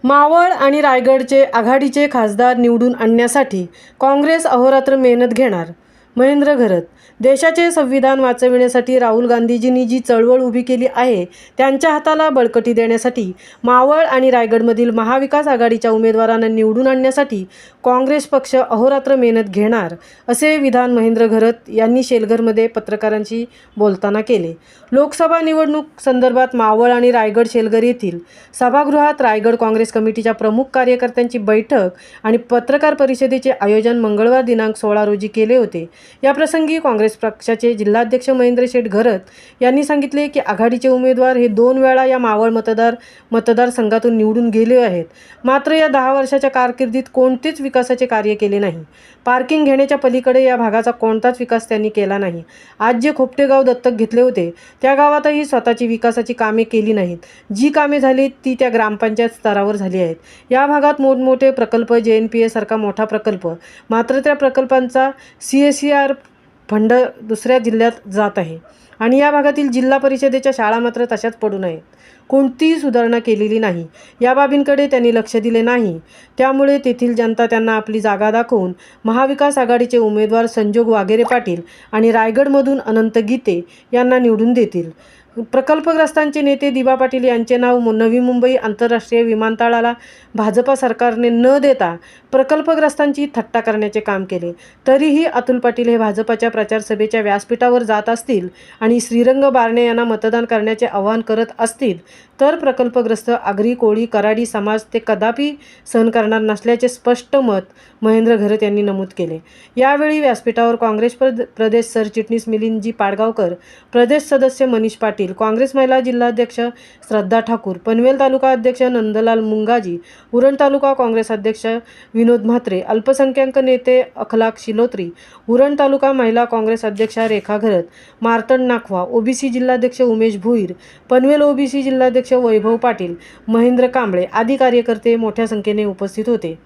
मावळ आणि रायगडचे आघाडीचे खासदार निवडून आणण्यासाठी काँग्रेस अहोरात्र मेहनत घेणार. महेंद्र घरत. देशाचे संविधान वाचविण्यासाठी राहुल गांधीजींनी जी चळवळ उभी केली आहे त्यांच्या हाताला बळकटी देण्यासाठी मावळ आणि रायगडमधील महाविकास आघाडीच्या उमेदवारांना निवडून आणण्यासाठी काँग्रेस पक्ष अहोरात्र मेहनत घेणार, असे विधान महेंद्र घरत यांनी शेलघरमध्ये पत्रकारांशी बोलताना केले. लोकसभा निवडणूक संदर्भात मावळ आणि रायगड शेलघर येथील सभागृहात रायगड काँग्रेस कमिटीच्या प्रमुख कार्यकर्त्यांची बैठक आणि पत्रकार परिषदेचे आयोजन मंगळवार दिनांक 16 रोजी केले होते. याप्रसंगी काँग्रेस पक्षाचे जिल्हाध्यक्ष महेंद्र शेठ घरत यांनी सांगितले की आघाडीचे उमेदवार हे 2 वेळा या मावळ मतदारसंघातून निवडून गेले आहेत. मात्र या 10 वर्षाच्या कारकिर्दीत कोणतेच विकासाचे कार्य केले नाही. पार्किंग घेण्याच्या पलीकडे या भागाचा कोणताच विकास त्यांनी केला नाही. आज जे खोपटे गाव दत्तक घेतले होते त्या गावातही स्वतःची विकासाची कामे केली नाहीत. जी कामे झाली ती त्या ग्रामपंचायत स्तरावर झाली आहेत. या भागात मोठमोठे प्रकल्प, JNPA सारखा मोठा प्रकल्प, मात्र त्या प्रकल्पांचा CSR फंड दुसऱ्या जिल्ह्यात जात आहे आणि या भागातील जिल्हा परिषदेच्या शाळा मात्र तशाच पडून आहेत. कोणतीही सुधारणा केलेली नाही. या बाबींकडे त्यांनी लक्ष दिले नाही. त्यामुळे तेथील जनता त्यांना आपली जागा दाखवून महाविकास आघाडीचे उमेदवार संजोग वाघेरे पाटील आणि रायगडमधून अनंत गीते यांना निवडून देतील. प्रकल्पग्रस्तांचे नेते दिबा पाटील यांचे नाव नवी मुंबई आंतरराष्ट्रीय विमानतळाला भाजपा सरकारने न देता प्रकल्पग्रस्तांची थट्टा करण्याचे काम केले. तरीही अतुल पाटील हे भाजपाच्या प्रचारसभेच्या व्यासपीठावर जात असतील आणि श्रीरंग बारणे यांना मतदान करण्याचे आवाहन करत असतील तर प्रकल्पग्रस्त आगरी, कोळी, कराडी समाज ते कदापि सहन करणार नसल्याचे स्पष्ट मत महेंद्र घरत यांनी नमूद केले. यावेळी व्यासपीठावर काँग्रेस प्रदेश सरचिटणीस मिलिंदजी पाडगावकर, प्रदेश सदस्य मनीष पाटील, काँग्रेस महिला जिल्हाध्यक्ष श्रद्धा ठाकूर, पनवेल तालुका अध्यक्ष नंदलाल मुंगाजी, उरण तालुका काँग्रेस अध्यक्ष विनोद म्हात्रे, अल्पसंख्याक नेते अखलाक शिलोत्री, उरण तालुका महिला काँग्रेस अध्यक्षा रेखा घरत, मार्तंड नाखवा, OBC जिल्हाध्यक्ष उमेश भुईर, पनवेल OBC जिल्हाध्यक्ष वैभव पाटील, महेंद्र कांबळे आदी कार्यकर्ते मोठ्या संख्येने उपस्थित होते.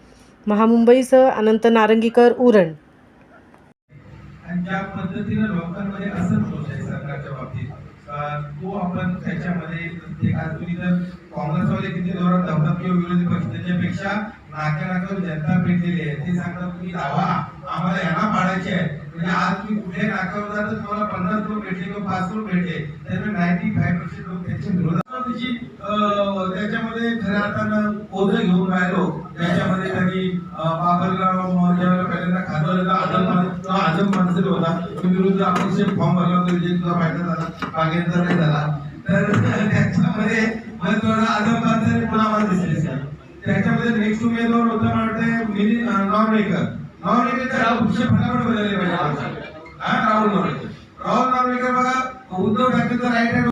महामुंबईसह अनंत नारंगीकर, उरण. आणि ज्या पद्धतीने लोकांमध्ये असंतोष आहे सरकारच्या बाबतीत, तो आपण त्याच्यामध्ये तुम्ही जर काँग्रेसवाले किती जोरात धावतात किंवा विरोधी पक्ष त्याच्यापेक्षा नाक्यावर जनता पेटलेली आहे. ते सांगतात तुम्ही धावा, आम्हाला यांना पाडायचे आहे. म्हणजे आज तुम्ही कुठे नाक्यावर जाता तुम्हाला 50 लोक भेटले किंवा 5 लोक भेटले, त्यामुळे 95% लोक त्याच्या विरोधात त्याच्यामध्ये खऱ्या अर्थानं ओझं घेऊन राहिलो. त्याच्यामध्ये त्यांनी बाबरला ज्यावेळेला पहिल्यांदा खासदार आजम मानसर होता विरुद्ध आपण फॉर्म भरला होता, विजय तुझा फायदा झाला, बागेंचा नाही झाला. तर त्याच्यामध्ये आजम मानसर पुन्हा मला दिसले. त्याच्यामध्ये नेक्स्ट उमेदवार होता वाटते नॉर्वेकर फटाफट बदलले पाहिजे. राहुल नॉर्वेकर बघा, उद्धव ठाकरेचा राईट हँड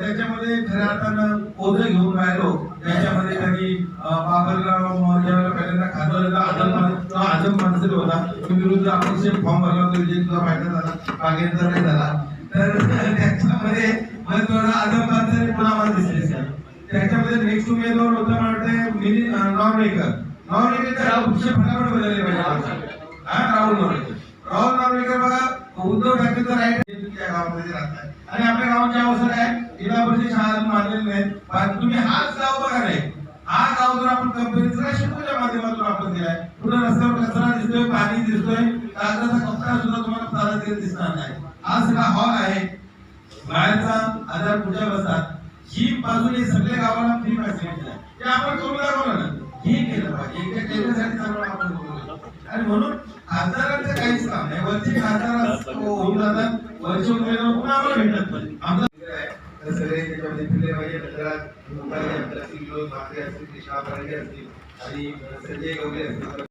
त्याच्यामध्ये खऱ्या अर्थानं ओझं घेऊन राहिलो. त्याच्यामध्ये त्यांनी बाबरला ज्यावेळेला पहिल्यांदा खासदार आजम मानसर होता विरुद्ध आपण फॉर्म भरला होता, विजय तुझा फायदा झाला, बागेंचा नाही झाला. तर त्याच्यामध्ये आजम मानसर पुन्हा मला दिसले. त्याच्यामध्ये नेक्स्ट उमेदवार होता वाटते नॉर्वेकर फटाफट बदलले पाहिजे. राहुल नॉर्वेकर बघा, उद्धव ठाकरेचा राईट त्या गावामध्ये राहतात आणि आपल्या गावाची अवस्था काय, जिल्हा परिषद शाळा मानलेली नाही. पण तुम्ही हाच गाव बघा नाही, हा गाव जर आपण कंपनीचा शिकवच्या माध्यमातून आपण दिलाय, पुढे रस्त्यावर कचरा दिसतोय, पाणी दिसतोय, कागदाचा कपडा सुद्धा तुम्हाला साधा दिसणार नाही. हा सगळा हॉल आहे, बाहेरचा 1000 पूजा बसतात. ही बाजूने सगळ्या गावाला फ्री फॅसिलिटी आहे. ते आपण करून दाखवलं ना, हे केलं पाहिजे. एका केंद्रासाठी चांगलं आपण बोलतो आणि म्हणून खासदारांचं काहीच काम नाही. वरचे खासदार होऊन जातात, वरचे उमेदवार पुन्हा आम्हाला भेटत नाही. आमचा सगळे त्याच्यामध्ये फिरले पाहिजे. असतील, विनोद म्हात्रे असतील, कृष्णा पारगे असतील आणि संजय गवळे असतील.